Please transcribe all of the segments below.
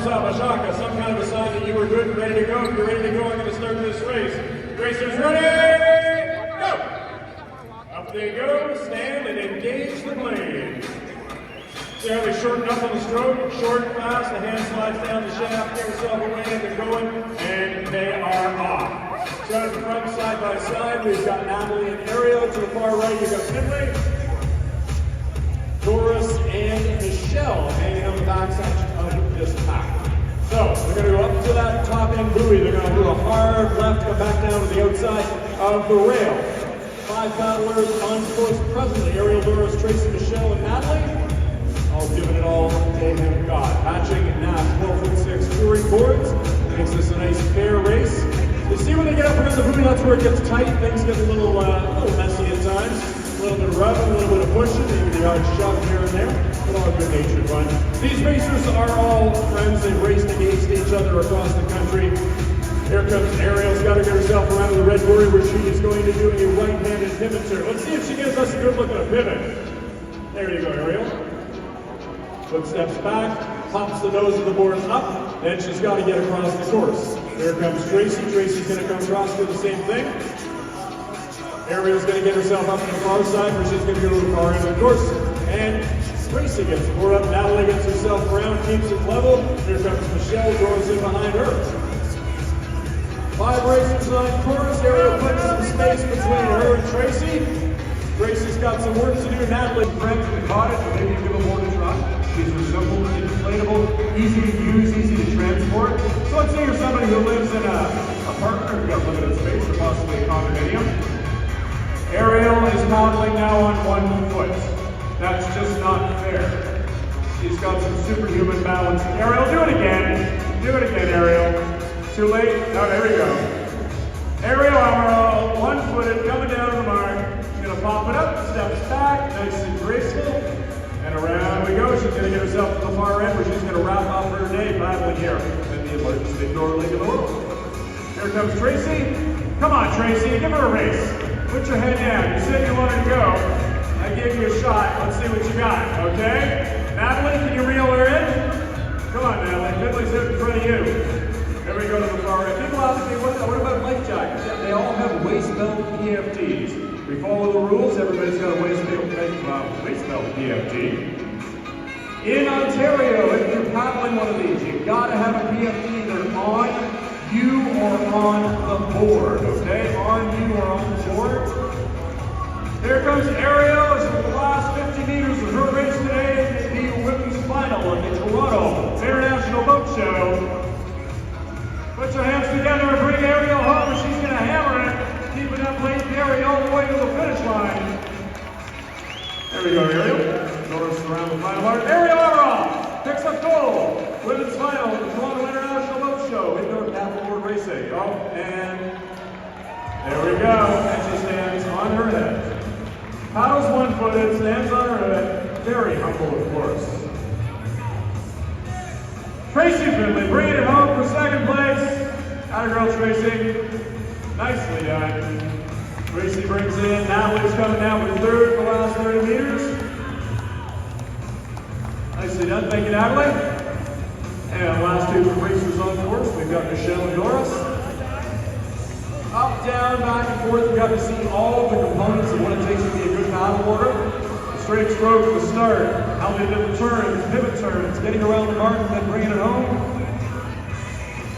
thumbs up, a shaka, some kind of a sign that you were good and ready to go. If you're ready to go, I'm going to start this race. Racers ready, go! Up they go, stand and engage the blade. See how they shorten up on the stroke, short, fast, the hand slides down the shaft, get yourself away, and they're going, and they are off. So at the front, side by side, we've got Natalie and Ariel. To the far right, you've got Finley, Doris, and Michelle hanging on the back section of this pack. So they're going to go up to that top end buoy. They're going to do a hard left, come back down to the outside of the rail. 5 paddlers on course presently. Ariel, Doris, Tracy, Michelle, and Natalie. All giving it all they have got. Hatching and Nash 12'6" touring boards. Makes this a nice fair race. You see when they get up around the buoy, that's where it gets tight. Things get a little messy at times. A little bit of rubbing, a little bit of pushing, maybe the odd shove here and there. But all good-natured fun. These racers are all friends. They've raced against each other across the country. Here comes Ariel's got to get herself around to the red buoy where she is going to do a right-handed pivot turn. Let's see if she gives us a good look at a pivot. There you go, Ariel. Footsteps back, pops the nose of the board up, then she's got to get across the course. Here comes Tracy. Tracy's going to come across, do the same thing. Ariel's going to get herself up on the far side where she's going to go to the far end of the course. And Tracy gets more up, Natalie gets herself around, keeps it level. Here comes Michelle, draws in behind her. 5 racers on course. Ariel puts some space between her and Tracy. Tracy's got some work to do. Natalie, friends in the cottage, maybe give them more to try. These are simple, inflatable, easy to use, easy to transport. So let's say you're somebody who lives in an apartment or you've got limited space or possibly a condominium. Ariel is paddling now on 1 foot. That's just not fair. She's got some superhuman balance. Ariel, do it again. Do it again, Ariel. Too late? Oh, there we go. Ariel Amaral, 1-footed, coming down to the mark. She's going to pop it up, steps back, nice and graceful. And around we go. She's going to get herself to the far end where she's going to wrap up her day paddling here in the largest indoor lake in the world. Here comes Tracy. Come on, Tracy, give her a race. Put your head down. You said you wanted to go. I gave you a shot. Let's see what you got, okay? Natalie, can you reel her in? Come on, Natalie. Finley's out in front of you. There we go to the far end. People ask me, what about life jackets? Yeah, they all have waist belt PFTs. We follow the rules. Everybody's got a waist belt PFT. In Ontario, if you're paddling one of these, you've got to have a PFT either on you or on the board, okay? On you or on the board. There comes Ariel for the last 50 meters of her race today in the women's final of the Toronto International Boat Show. Put your hands together and bring Ariel home, and she's going to hammer it, keeping that late Gary all the way to the finish line. There we go, Ariel. Doris around the final mark. Ariel Amaral picks up gold. Women's final of the Toronto International Boat Show. Indoor paddleboard racing. Oh, and there we go. And she stands on her head. Paddles 1-footed, stands on her head. Very humble, of course. Tracy Finley bringing it home for 2nd place. Atta girl, Tracy. Nicely done. Tracy brings in, Natalie's coming down for 3rd for the last 30 meters. Nicely done, thank you, Natalie. And last 2 racers on course, we've got Michelle and Doris. Up, down, back and forth, we got to see all the components of what it takes to be a good paddleboarder. The straight stroke, the start, how they do the turns, pivot turns, getting around the mark and then bringing it home.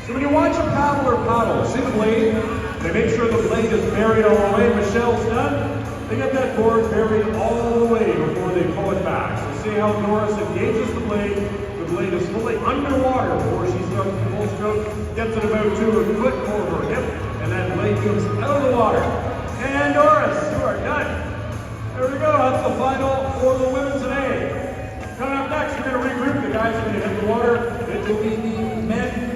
So when you watch a paddler paddle, see the blade? They make sure the blade is buried all the way. Michelle's done. They get that board buried all the way before they pull it back. So see how Doris engages the blade. The blade is fully underwater before she starts the full stroke. Gets it about 2 foot over her hip. And that blade comes out of the water. And Doris, you are done. There we go. That's the final for the women's today. Coming up next, we're going to regroup. The guys are going to hit the water. It will be the men